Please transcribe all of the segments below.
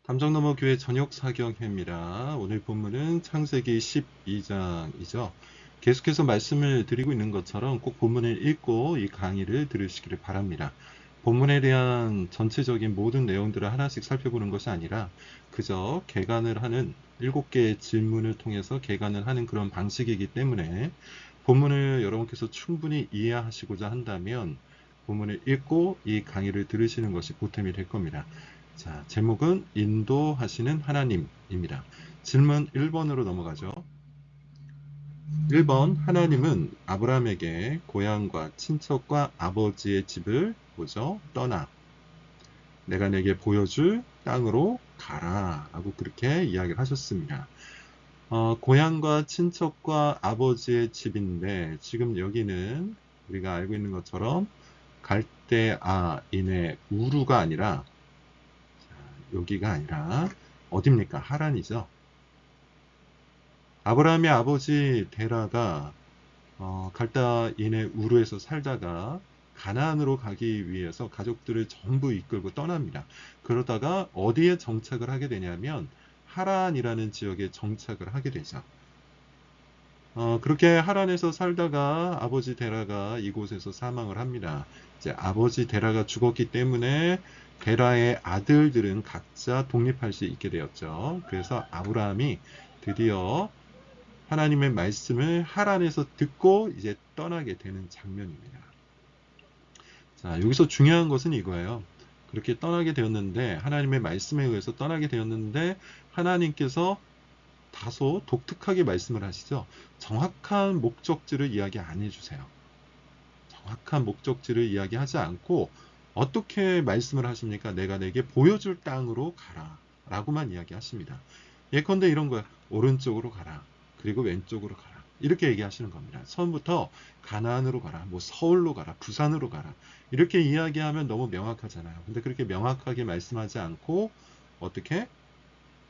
담정너머 교회 저녁 사경회입니다. 오늘 본문은 창세기 12장이죠. 계속해서 말씀을 드리고 있는 것처럼 꼭 본문을 읽고 이 강의를 들으시기를 바랍니다. 본문에 대한 전체적인 모든 내용들을 하나씩 살펴보는 것이 아니라 그저 개관을 하는 7개의 질문을 통해서 개관을 하는 그런 방식이기 때문에 본문을 여러분께서 충분히 이해하시고자 한다면 본문을 읽고 이 강의를 들으시는 것이 보탬이 될 겁니다. 자, 제목은 인도하시는 하나님입니다. 질문 1번으로 넘어가죠. 1번, 하나님은 아브라함에게 고향과 친척과 아버지의 집을 보죠. 떠나 내가 내게 보여줄 땅으로 가라 라고 그렇게 이야기를 하셨습니다. 고향과 친척과 아버지의 집인데 지금 여기는 우리가 알고 있는 것처럼 갈대아인의 우루가 아니라 여기가 아니라 어딥니까? 하란이죠. 아브라함의 아버지 데라가 갈대아인의 우르에서 살다가 가나안으로 가기 위해서 가족들을 전부 이끌고 떠납니다. 그러다가 어디에 정착을 하게 되냐면 하란이라는 지역에 정착을 하게 되죠. 그렇게 하란에서 살다가 아버지 데라가 이곳에서 사망을 합니다. 이제 아버지 데라가 죽었기 때문에 데라의 아들들은 각자 독립할 수 있게 되었죠. 그래서 아브라함이 드디어 하나님의 말씀을 하란에서 듣고 이제 떠나게 되는 장면입니다. 자, 여기서 중요한 것은 이거예요. 그렇게 떠나게 되었는데 하나님의 말씀에 의해서 떠나게 되었는데 하나님께서 다소 독특하게 말씀을 하시죠. 정확한 목적지를 이야기 안 해주세요. 정확한 목적지를 이야기하지 않고 어떻게 말씀을 하십니까? 내가 내게 보여줄 땅으로 가라 라고만 이야기하십니다. 예컨대 이런 거야. 오른쪽으로 가라. 그리고 왼쪽으로 가라. 이렇게 얘기하시는 겁니다. 처음부터 가나안으로 가라. 뭐 서울로 가라. 부산으로 가라. 이렇게 이야기하면 너무 명확하잖아요. 근데 그렇게 명확하게 말씀하지 않고 어떻게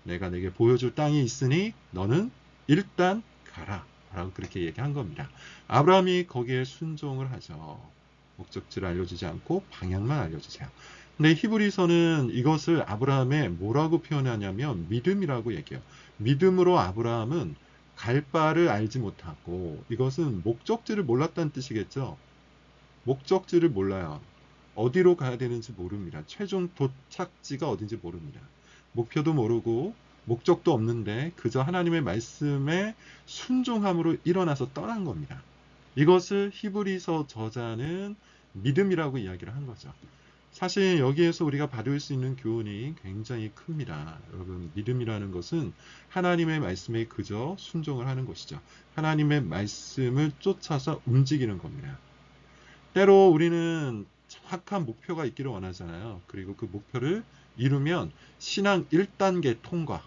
내가 내게 보여줄 땅이 있으니 너는 일단 가라 라고 그렇게 얘기한 겁니다. 아브라함이 거기에 순종을 하죠. 목적지를 알려주지 않고 방향만 알려주세요. 근데 히브리서는 이것을 아브라함의 뭐라고 표현하냐면 믿음이라고 얘기해요. 믿음으로 아브라함은 갈 바를 알지 못하고 이것은 목적지를 몰랐다는 뜻이겠죠. 목적지를 몰라요. 어디로 가야 되는지 모릅니다. 최종 도착지가 어딘지 모릅니다. 목표도 모르고 목적도 없는데 그저 하나님의 말씀에 순종함으로 일어나서 떠난 겁니다. 이것을 히브리서 저자는 믿음이라고 이야기를 한 거죠. 사실 여기에서 우리가 받을 수 있는 교훈이 굉장히 큽니다. 여러분, 믿음이라는 것은 하나님의 말씀에 그저 순종을 하는 것이죠. 하나님의 말씀을 쫓아서 움직이는 겁니다. 때로 우리는 정확한 목표가 있기를 원하잖아요. 그리고 그 목표를 이루면 신앙 1단계 통과.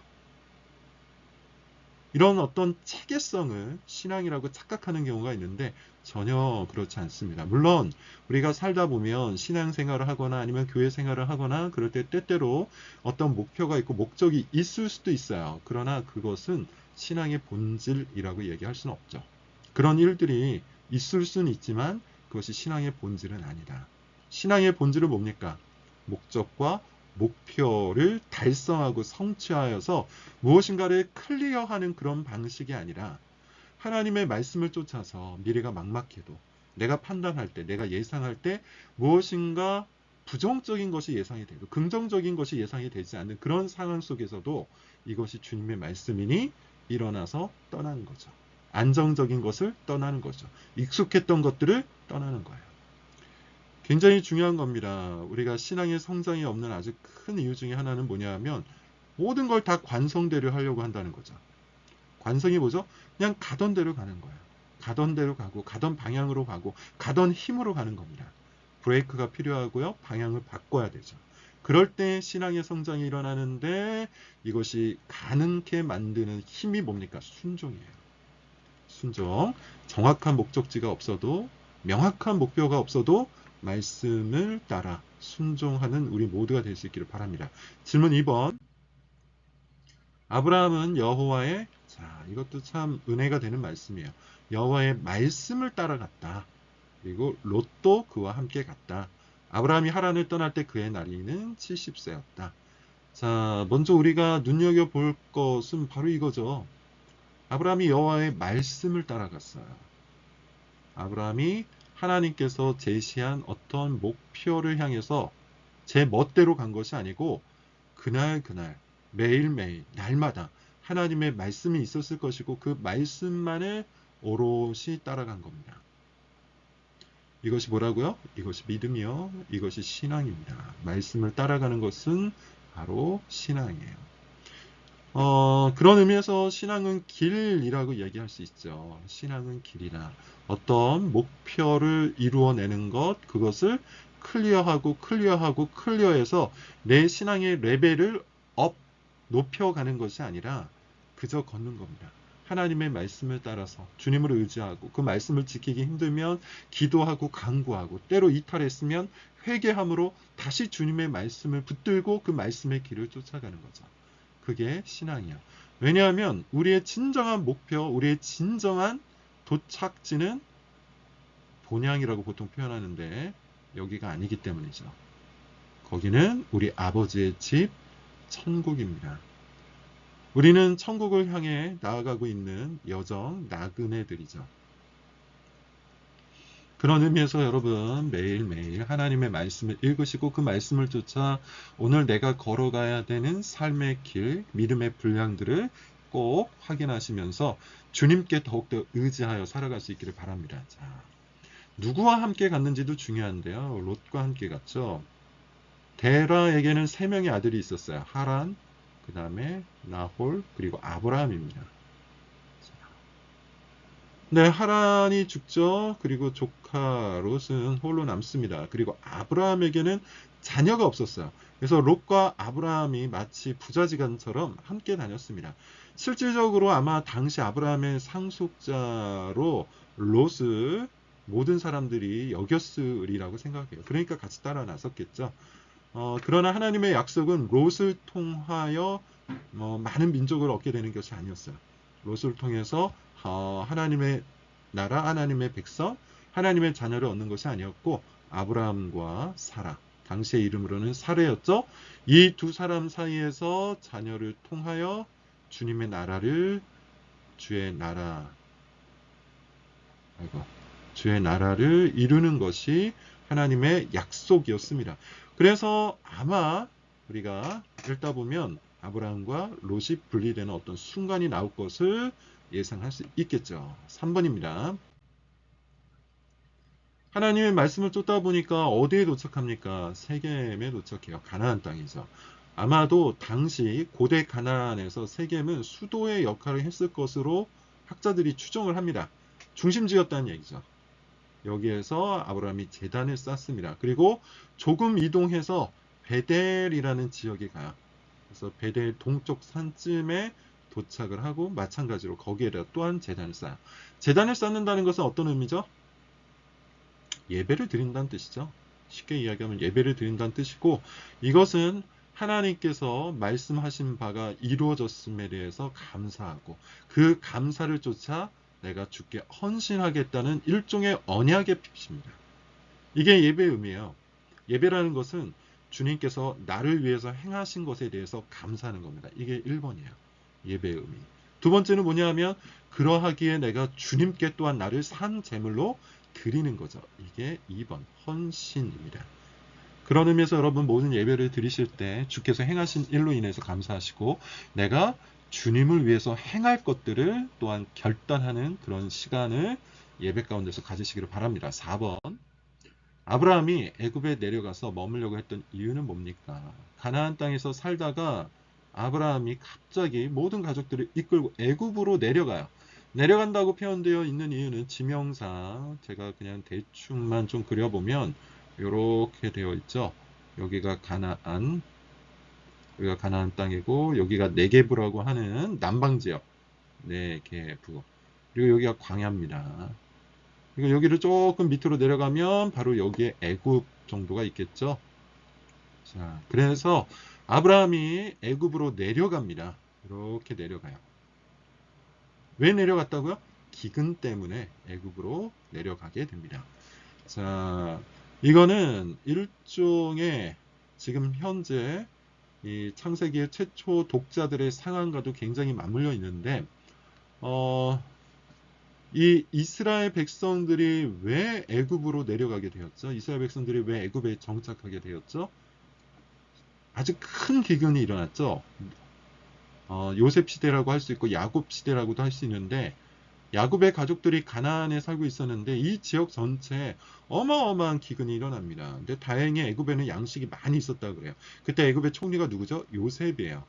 이런 어떤 체계성을 신앙이라고 착각하는 경우가 있는데 전혀 그렇지 않습니다. 물론 우리가 살다 보면 신앙생활을 하거나 아니면 교회 생활을 하거나 그럴 때 때때로 어떤 목표가 있고 목적이 있을 수도 있어요. 그러나 그것은 신앙의 본질이라고 얘기할 수는 없죠. 그런 일들이 있을 수는 있지만 그것이 신앙의 본질은 아니다. 신앙의 본질은 뭡니까? 목적과 목표를 달성하고 성취하여서 무엇인가를 클리어하는 그런 방식이 아니라 하나님의 말씀을 쫓아서 미래가 막막해도 내가 판단할 때, 내가 예상할 때 무엇인가 부정적인 것이 예상이 되고 긍정적인 것이 예상이 되지 않는 그런 상황 속에서도 이것이 주님의 말씀이니 일어나서 떠나는 거죠. 안정적인 것을 떠나는 거죠. 익숙했던 것들을 떠나는 거예요. 굉장히 중요한 겁니다. 우리가 신앙의 성장이 없는 아주 큰 이유 중에 하나는 뭐냐면 모든 걸 다 관성대로 하려고 한다는 거죠. 관성이 뭐죠? 그냥 가던 대로 가는 거예요. 가던 대로 가고 가던 방향으로 가고 가던 힘으로 가는 겁니다. 브레이크가 필요하고요. 방향을 바꿔야 되죠. 그럴 때 신앙의 성장이 일어나는데 이것이 가능케 만드는 힘이 뭡니까? 순종이에요. 순종. 정확한 목적지가 없어도 명확한 목표가 없어도 말씀을 따라 순종하는 우리 모두가 될 수 있기를 바랍니다. 질문 2번. 아브라함은 여호와의 자, 이것도 참 은혜가 되는 말씀이에요. 여호와의 말씀을 따라갔다. 그리고 롯도 그와 함께 갔다. 아브라함이 하란을 떠날 때 그의 나이는 70세였다. 자, 먼저 우리가 눈여겨볼 것은 바로 이거죠. 아브라함이 여호와의 말씀을 따라갔어요. 아브라함이 하나님께서 제시한 어떤 목표를 향해서 제 멋대로 간 것이 아니고 그날 그날 매일매일 날마다 하나님의 말씀이 있었을 것이고 그 말씀만을 오롯이 따라간 겁니다. 이것이 뭐라고요? 이것이 믿음이요. 이것이 신앙입니다. 말씀을 따라가는 것은 바로 신앙이에요. 그런 의미에서 신앙은 길이라고 얘기할 수 있죠. 신앙은 길이나 어떤 목표를 이루어내는 것, 그것을 클리어해서 내 신앙의 레벨을 높여가는 것이 아니라 그저 걷는 겁니다. 하나님의 말씀을 따라서 주님을 의지하고 그 말씀을 지키기 힘들면 기도하고 간구하고 때로 이탈했으면 회개함으로 다시 주님의 말씀을 붙들고 그 말씀의 길을 쫓아가는 거죠. 그게 신앙이야. 왜냐하면 우리의 진정한 목표, 우리의 진정한 도착지는 본향이라고 보통 표현하는데 여기가 아니기 때문이죠. 거기는 우리 아버지의 집, 천국입니다. 우리는 천국을 향해 나아가고 있는 여정 나그네들이죠. 그런 의미에서 여러분 매일매일 하나님의 말씀을 읽으시고 그 말씀을 쫓아 오늘 내가 걸어가야 되는 삶의 길, 믿음의 분량들을 꼭 확인하시면서 주님께 더욱더 의지하여 살아갈 수 있기를 바랍니다. 자, 누구와 함께 갔는지도 중요한데요. 롯과 함께 갔죠. 데라에게는 3명의 아들이 있었어요. 하란, 그 다음에 나홀, 그리고 아브라함입니다. 네, 하란이 죽죠. 그리고 조카 롯은 홀로 남습니다. 그리고 아브라함에게는 자녀가 없었어요. 그래서 롯과 아브라함이 마치 부자지간처럼 함께 다녔습니다. 실질적으로 아마 당시 아브라함의 상속자로 롯을 모든 사람들이 여겼으리라고 생각해요. 그러니까 같이 따라 나섰겠죠. 그러나 하나님의 약속은 롯을 통하여 많은 민족을 얻게 되는 것이 아니었어요. 롯을 통해서 하나님의 나라, 하나님의 백성, 하나님의 자녀를 얻는 것이 아니었고 아브라함과 사라, 당시의 이름으로는 사레였죠. 이 두 사람 사이에서 자녀를 통하여 주님의 나라를 주의 나라, 주의 나라를 이루는 것이 하나님의 약속이었습니다. 그래서 아마 우리가 읽다 보면 아브라함과 롯이 분리되는 어떤 순간이 나올 것을 예상할 수 있겠죠. 3번입니다. 하나님의 말씀을 쫓다 보니까 어디에 도착합니까? 세겜에 도착해요. 가나안 땅이죠. 아마도 당시 고대 가나안에서 세겜은 수도의 역할을 했을 것으로 학자들이 추정을 합니다. 중심지였다는 얘기죠. 여기에서 아브라함이 제단을 쌓습니다. 그리고 조금 이동해서 베델이라는 지역에 가요. 그래서 베델 동쪽 산쯤에 도착을 하고 마찬가지로 거기에다 또한 제단을 쌓아요. 제단을 쌓는다는 것은 어떤 의미죠? 예배를 드린다는 뜻이죠. 쉽게 이야기하면 예배를 드린다는 뜻이고 이것은 하나님께서 말씀하신 바가 이루어졌음에 대해서 감사하고 그 감사를 쫓아 내가 주께 헌신하겠다는 일종의 언약의 표시입니다. 이게 예배의 의미예요. 예배라는 것은 주님께서 나를 위해서 행하신 것에 대해서 감사하는 겁니다. 이게 1번이에요. 예배의 의미. 두 번째는 뭐냐 하면 그러하기에 내가 주님께 또한 나를 산 제물로 드리는 거죠. 이게 2번 헌신입니다. 그런 의미에서 여러분 모든 예배를 드리실 때 주께서 행하신 일로 인해서 감사하시고 내가 주님을 위해서 행할 것들을 또한 결단하는 그런 시간을 예배 가운데서 가지시기를 바랍니다. 4번 아브라함이 애굽에 내려가서 머물려고 했던 이유는 뭡니까? 가나안 땅에서 살다가 아브라함이 갑자기 모든 가족들을 이끌고 애굽으로 내려가요. 내려간다고 표현되어 있는 이유는 지명상 제가 그냥 대충만 좀 그려보면 이렇게 되어 있죠. 여기가 가나안 땅이고 여기가 네게브라고 하는 남방 지역 네게브 그리고 여기가 광야입니다. 그리고 여기를 조금 밑으로 내려가면 바로 여기에 애굽 정도가 있겠죠. 자, 그래서 아브라함이 애굽으로 내려갑니다. 이렇게 내려가요. 왜 내려갔다고요? 기근 때문에 애굽으로 내려가게 됩니다. 자, 이거는 일종의 지금 현재 이 창세기의 최초 독자들의 상황과도 굉장히 맞물려 있는데 이 이스라엘 백성들이 왜 애굽으로 내려가게 되었죠? 이스라엘 백성들이 왜 애굽에 정착하게 되었죠? 아주 큰 기근이 일어났죠. 요셉 시대라고 할 수 있고 야곱 시대라고도 할 수 있는데 야곱의 가족들이 가나안에 살고 있었는데 이 지역 전체에 어마어마한 기근이 일어납니다. 근데 다행히 애굽에는 양식이 많이 있었다고 그래요. 그때 애굽의 총리가 누구죠? 요셉이에요.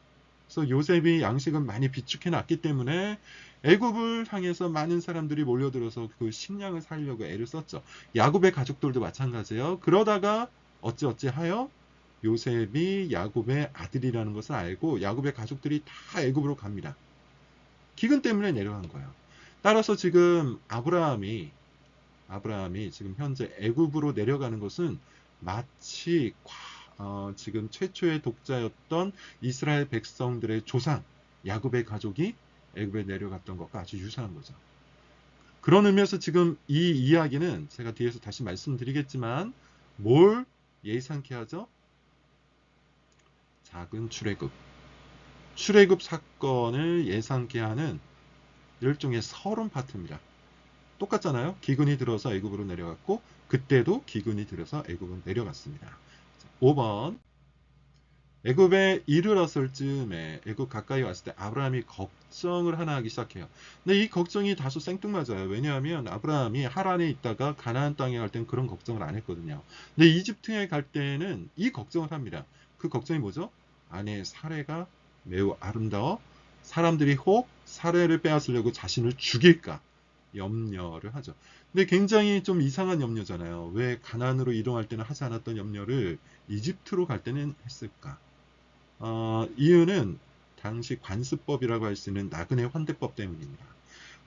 그래서 요셉이 양식을 많이 비축해 놨기 때문에 애굽을 향해서 많은 사람들이 몰려들어서 그 식량을 살려고 애를 썼죠. 야곱의 가족들도 마찬가지예요. 그러다가 어찌어찌 하여 요셉이 야곱의 아들이라는 것을 알고 야곱의 가족들이 다 애굽으로 갑니다. 기근 때문에 내려간 거예요. 따라서 지금 아브라함이 지금 현재 애굽으로 내려가는 것은 마치 지금 최초의 독자였던 이스라엘 백성들의 조상 야곱의 가족이 애굽에 내려갔던 것과 아주 유사한 거죠. 그런 의미에서 지금 이 이야기는 제가 뒤에서 다시 말씀드리겠지만 뭘 예상케 하죠? 작은 출애굽 사건을 예상케 하는 일종의 서론 파트입니다. 똑같잖아요. 기근이 들어서 애굽으로 내려갔고 그때도 기근이 들어서 애굽으로 내려갔습니다. 5번 애굽에 이르렀을 즈음에 애굽 가까이 왔을 때 아브라함이 걱정을 하나 하기 시작해요. 근데 이 걱정이 다소 생뚱맞아요. 왜냐하면 아브라함이 하란에 있다가 가나안 땅에 갈 때는 그런 걱정을 안 했거든요. 근데 이집트에 갈 때는 이 걱정을 합니다. 그 걱정이 뭐죠? 아내의 사례가 매우 아름다워 사람들이 혹 사례를 빼앗으려고 자신을 죽일까 염려를 하죠. 근데 굉장히 좀 이상한 염려잖아요. 왜 가나안으로 이동할 때는 하지 않았던 염려를 이집트로 갈 때는 했을까? 이유는 당시 관습법이라고 할 수 있는 나그네 환대법 때문입니다.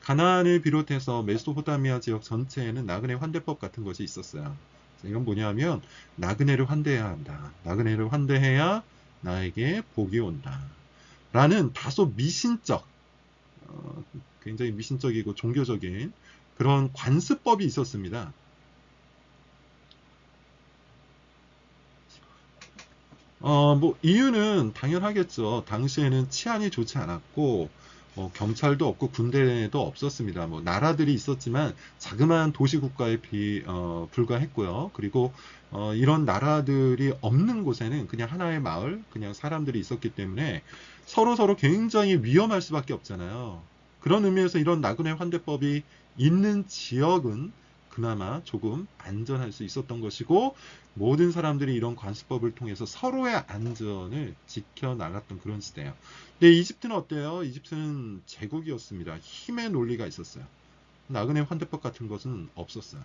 가나안을 비롯해서 메소포타미아 지역 전체에는 나그네 환대법 같은 것이 있었어요. 이건 뭐냐면 나그네를 환대해야 한다. 나그네를 환대해야 나에게 복이 온다. 라는 다소 미신적, 굉장히 미신적이고 종교적인 그런 관습법이 있었습니다. 뭐 이유는 당연하겠죠. 당시에는 치안이 좋지 않았고 경찰도 없고 군대도 없었습니다. 뭐 나라들이 있었지만 자그마한 도시 국가에 불과했고요. 그리고 이런 나라들이 없는 곳에는 그냥 하나의 마을, 그냥 사람들이 있었기 때문에 서로 굉장히 위험할 수밖에 없잖아요. 그런 의미에서 이런 나그네 환대법이 있는 지역은 그나마 조금 안전할 수 있었던 것이고 모든 사람들이 이런 관습법을 통해서 서로의 안전을 지켜나갔던 그런 시대예요. 근데 이집트는 어때요? 이집트는 제국이었습니다. 힘의 논리가 있었어요. 나그네 환대법 같은 것은 없었어요.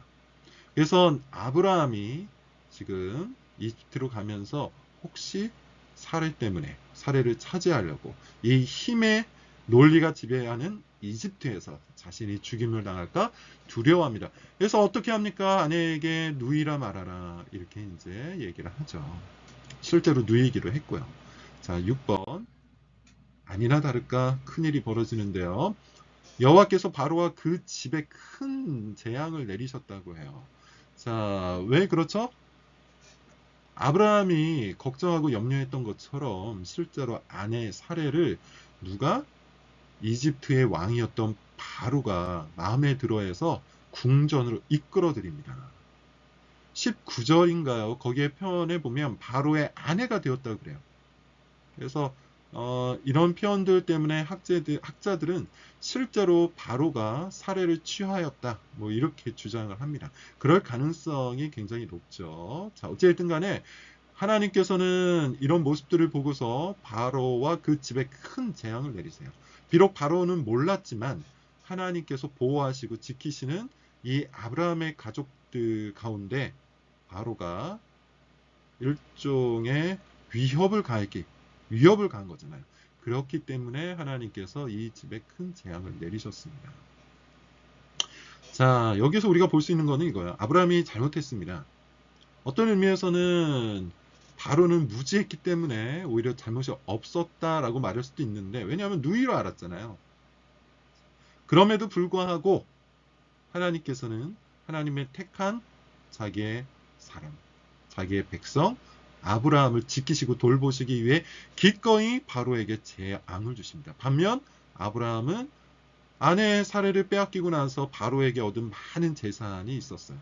그래서 아브라함이 지금 이집트로 가면서 혹시 사례를 차지하려고 이 힘의 논리가 지배하는 이집트에서 자신이 죽임을 당할까 두려워합니다. 그래서 어떻게 합니까? 아내에게 누이라 말하라 이렇게 이제 얘기를 하죠. 실제로 누이기로 했고요. 자, 6번 아니나 다를까 큰일이 벌어지는데요. 여호와께서 바로와 그 집에 큰 재앙을 내리셨다고 해요. 자, 왜 그렇죠? 아브라함이 걱정하고 염려했던 것처럼 실제로 아내 사례를 누가 이집트의 왕이었던 바로가 마음에 들어해서 궁전으로 이끌어들입니다. 19절인가요? 거기에 표현해 보면 바로의 아내가 되었다고 그래요. 그래서 이런 표현들 때문에 학자들은 실제로 바로가 사례를 취하였다. 뭐 이렇게 주장을 합니다. 그럴 가능성이 굉장히 높죠. 자, 어쨌든 간에 하나님께서는 이런 모습들을 보고서 바로와 그 집에 큰 재앙을 내리세요. 비록 바로는 몰랐지만 하나님께서 보호하시고 지키시는 이 아브라함의 가족들 가운데 바로가 일종의 위협을 가한 거잖아요. 그렇기 때문에 하나님께서 이 집에 큰 재앙을 내리셨습니다. 자, 여기서 우리가 볼 수 있는 거는 이거예요. 아브라함이 잘못했습니다. 어떤 의미에서는 바로는 무지했기 때문에 오히려 잘못이 없었다라고 말할 수도 있는데 왜냐하면 누이로 알았잖아요. 그럼에도 불구하고 하나님께서는 하나님의 택한 자기의 사람, 자기의 백성 아브라함을 지키시고 돌보시기 위해 기꺼이 바로에게 재앙을 주십니다. 반면 아브라함은 아내의 사례를 빼앗기고 나서 바로에게 얻은 많은 재산이 있었어요.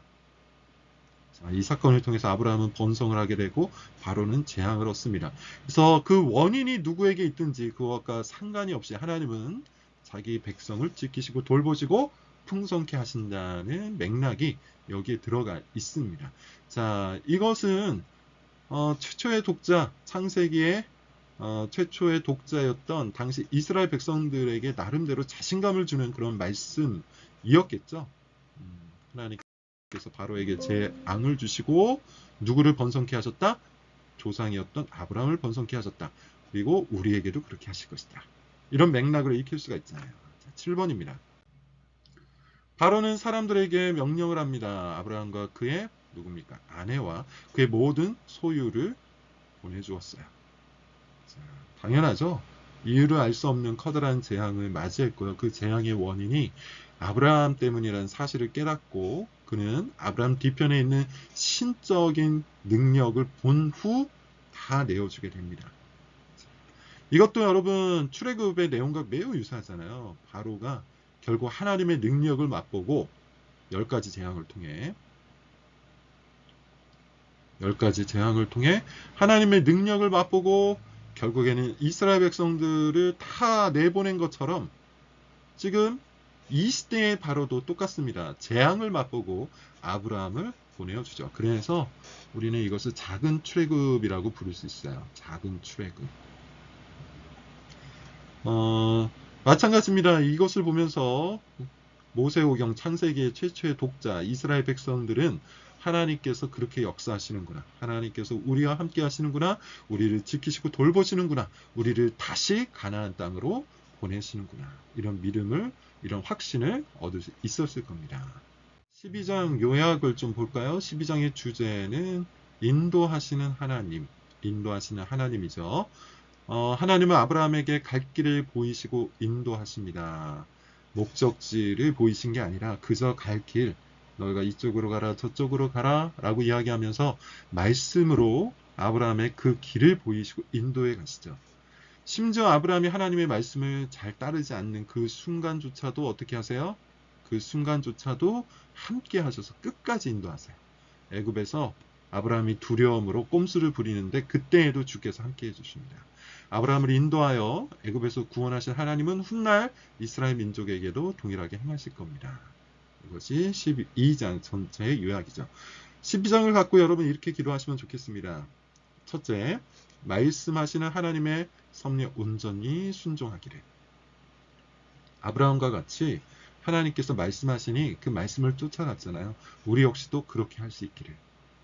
자, 이 사건을 통해서 아브라함은 번성을 하게 되고 바로는 재앙을 얻습니다. 그래서 그 원인이 누구에게 있든지 그것과 상관이 없이 하나님은 자기 백성을 지키시고 돌보시고 풍성케 하신다는 맥락이 여기에 들어가 있습니다. 자, 이것은 최초의 독자, 창세기의 최초의 독자였던 당시 이스라엘 백성들에게 나름대로 자신감을 주는 그런 말씀이었겠죠. 하나님께서 바로에게 재앙을 주시고 누구를 번성케 하셨다? 조상이었던 아브라함을 번성케 하셨다. 그리고 우리에게도 그렇게 하실 것이다. 이런 맥락을 익힐 수가 있잖아요. 자, 7번입니다. 바로는 사람들에게 명령을 합니다. 아브라함과 그의 누굽니까? 아내와 그의 모든 소유를 보내주었어요. 자, 당연하죠. 이유를 알 수 없는 커다란 재앙을 맞이했고요. 그 재앙의 원인이 아브라함 때문이라는 사실을 깨닫고 그는 아브라함 뒤편에 있는 신적인 능력을 본 후 다 내어주게 됩니다. 이것도 여러분 출애굽의 내용과 매우 유사하잖아요. 바로가 결국 하나님의 능력을 맛보고 10가지 재앙을 통해 하나님의 능력을 맛보고 결국에는 이스라엘 백성들을 다 내보낸 것처럼 지금 이 시대의 바로도 똑같습니다. 재앙을 맛보고 아브라함을 보내어주죠. 그래서 우리는 이것을 작은 출애굽이라고 부를 수 있어요. 작은 출애굽. 마찬가지입니다. 이것을 보면서 모세오경 창세기의 최초의 독자 이스라엘 백성들은 하나님께서 그렇게 역사하시는구나. 하나님께서 우리와 함께 하시는구나. 우리를 지키시고 돌보시는구나. 우리를 다시 가나안 땅으로 보내시는구나. 이런 믿음을, 이런 확신을 얻을 수 있었을 겁니다. 12장 요약을 좀 볼까요? 12장의 주제는 인도하시는 하나님이죠. 하나님은 아브라함에게 갈 길을 보이시고 인도하십니다. 목적지를 보이신 게 아니라 그저 갈 길, 너희가 이쪽으로 가라 저쪽으로 가라 라고 이야기하면서 말씀으로 아브라함의 그 길을 보이시고 인도해 가시죠. 심지어 아브라함이 하나님의 말씀을 잘 따르지 않는 그 순간조차도 어떻게 하세요? 그 순간조차도 함께 하셔서 끝까지 인도하세요. 애굽에서 아브라함이 두려움으로 꼼수를 부리는데 그때에도 주께서 함께 해주십니다. 아브라함을 인도하여 애굽에서 구원하신 하나님은 훗날 이스라엘 민족에게도 동일하게 행하실 겁니다. 이것이 12장 전체의 요약이죠. 12장을 갖고 여러분 이렇게 기도하시면 좋겠습니다. 첫째, 말씀하시는 하나님의 섭리에 온전히 순종하기를. 아브라함과 같이 하나님께서 말씀하시니 그 말씀을 쫓아갔잖아요. 우리 역시도 그렇게 할 수 있기를.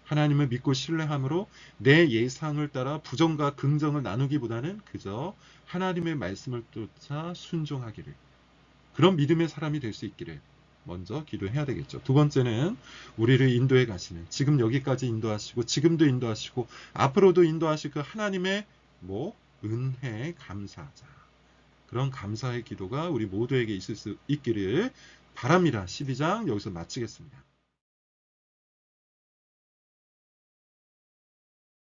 하나님을 믿고 신뢰함으로 내 예상을 따라 부정과 긍정을 나누기보다는 그저 하나님의 말씀을 쫓아 순종하기를. 그런 믿음의 사람이 될 수 있기를 먼저 기도해야 되겠죠. 두 번째는 우리를 인도해 가시는, 지금 여기까지 인도하시고 지금도 인도하시고 앞으로도 인도하실 그 하나님의 은혜에 감사하자. 그런 감사의 기도가 우리 모두에게 있을 수 있기를 바랍니다. 12장 여기서 마치겠습니다.